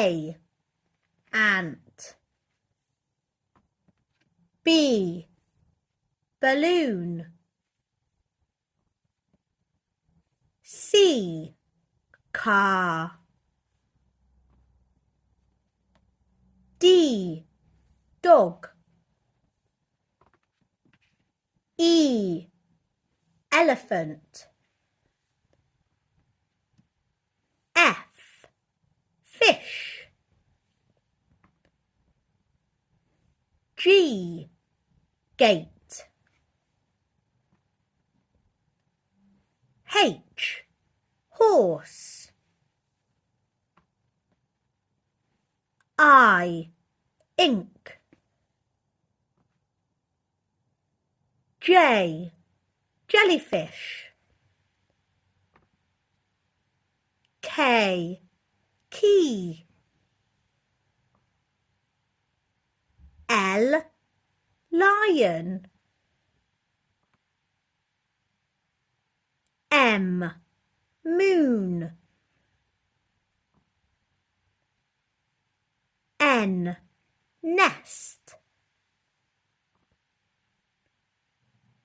A, ant. B, balloon. C, car. D, dog. E, elephant. F, fish. G, gate. H, horse. I, ink. J, jellyfish. K, key. L, lion. M, moon. N, nest.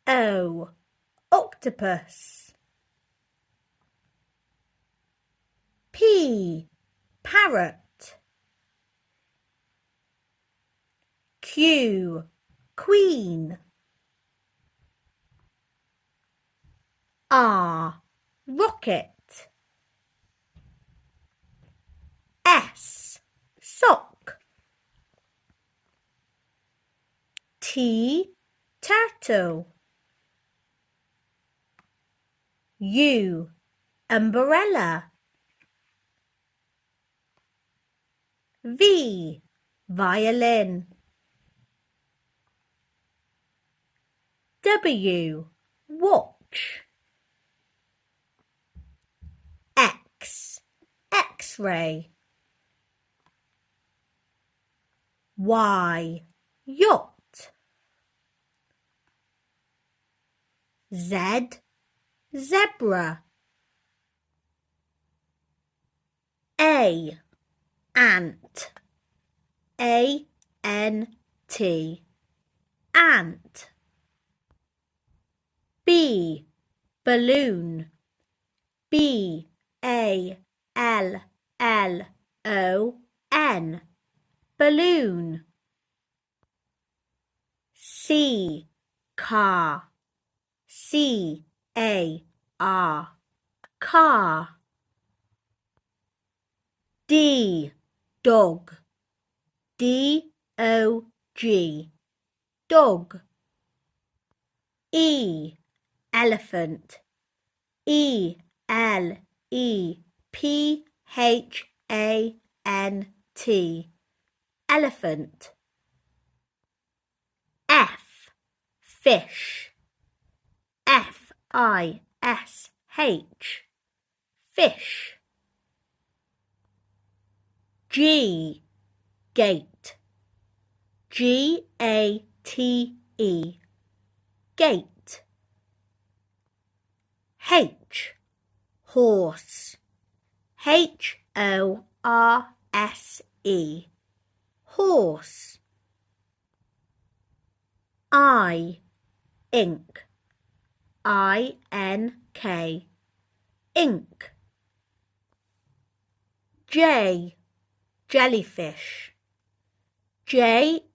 O, octopus. P, parrot. Q, queen. R, rocket. S, sock. T, turtle. U, umbrella. V, violin. W, watch. X, X-ray. Y, yacht. Z, zebra. A, ant. A-N-T, ant. B, balloon. B-A-L-L-O-N, balloon. C, car. C-A-R, car. D, dog. D-O-G, dog. E, elephant. E-L-E-P-H-A-N-T, elephant. F, fish. F-I-S-H, fish. G, gate. G-A-T-E, gate. H, horse. H-O-R-S-E, horse. I, ink. I-N-K, ink. J, jellyfish. J-E-L-L-Y,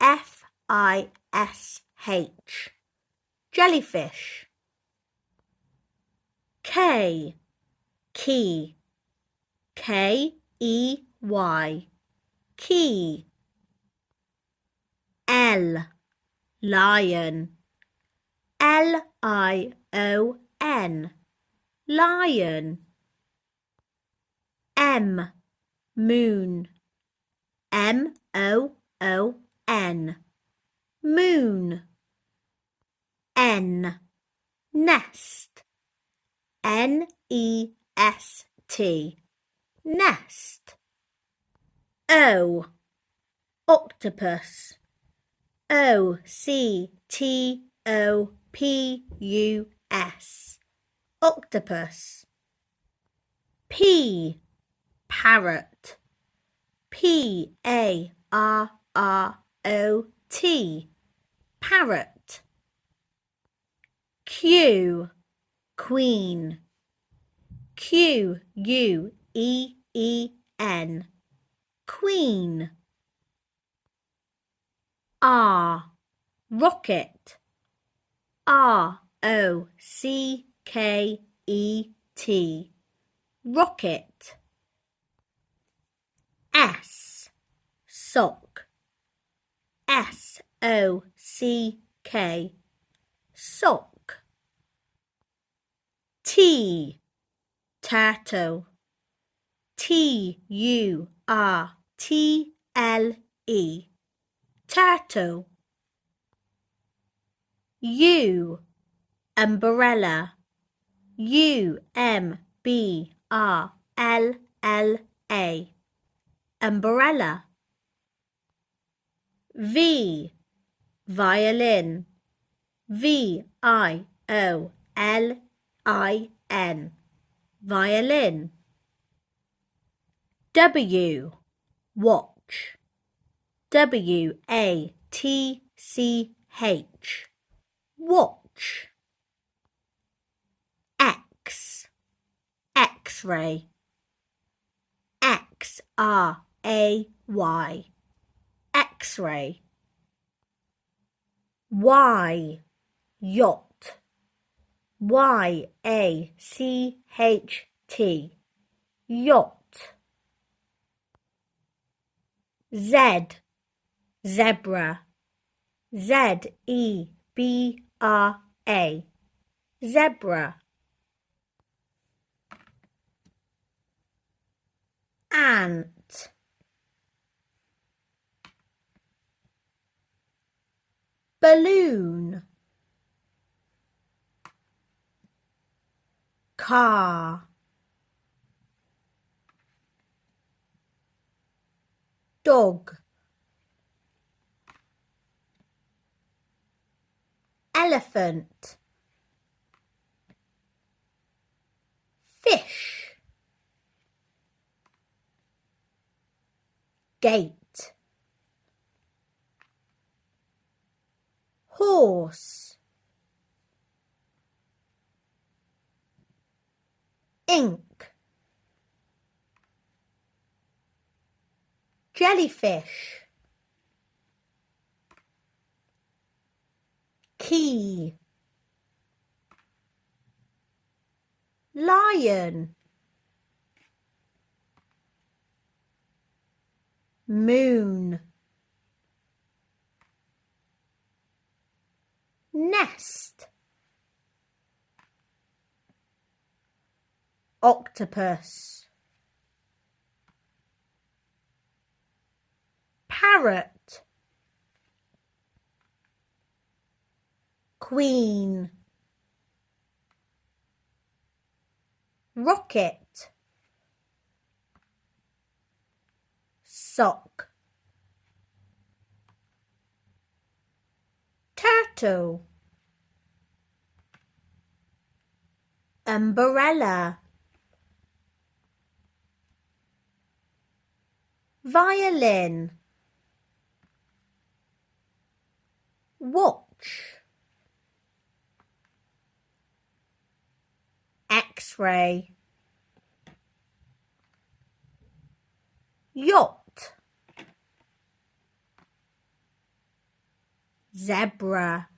F-I-S-H, jellyfish. K, key. K-E-Y, key. L, lion. L-I-O-N, lion. M, moon. M-O-O-N, moon. N, nest. N-E-S-T, nest. O, octopus. O-C-T-O-P-U-S, octopus. P, parrot. P-A-R-R-O-T, parrot. Q, queen. Q-U-E-E-N, queen. R, rocket. R-O-C-K-E-T, rocket. S, sock. S-O-C-K, sock. T, turtle. T-U-R-T-L-E, turtle. U, umbrella. U-M-B-R-L-L-A, umbrella. V, violin. V-I-O-L-I-N, violin. W, watch. W-A-T-C-H, watch. X, X-ray. X-R-A-Y, X-ray. Y, yacht. Y-A-C-H-T, yacht. Z, zebra. Z-E-B-R-A, zebra. Ant, balloon. Car, dog. Elephant, fish. Gate, horse. Ink, jellyfish. Key, lion. Moon, nest. Octopus, parrot. Queen, rocket. Sock, turtle. Umbrella, violin. Watch, X-ray. Yacht, zebra.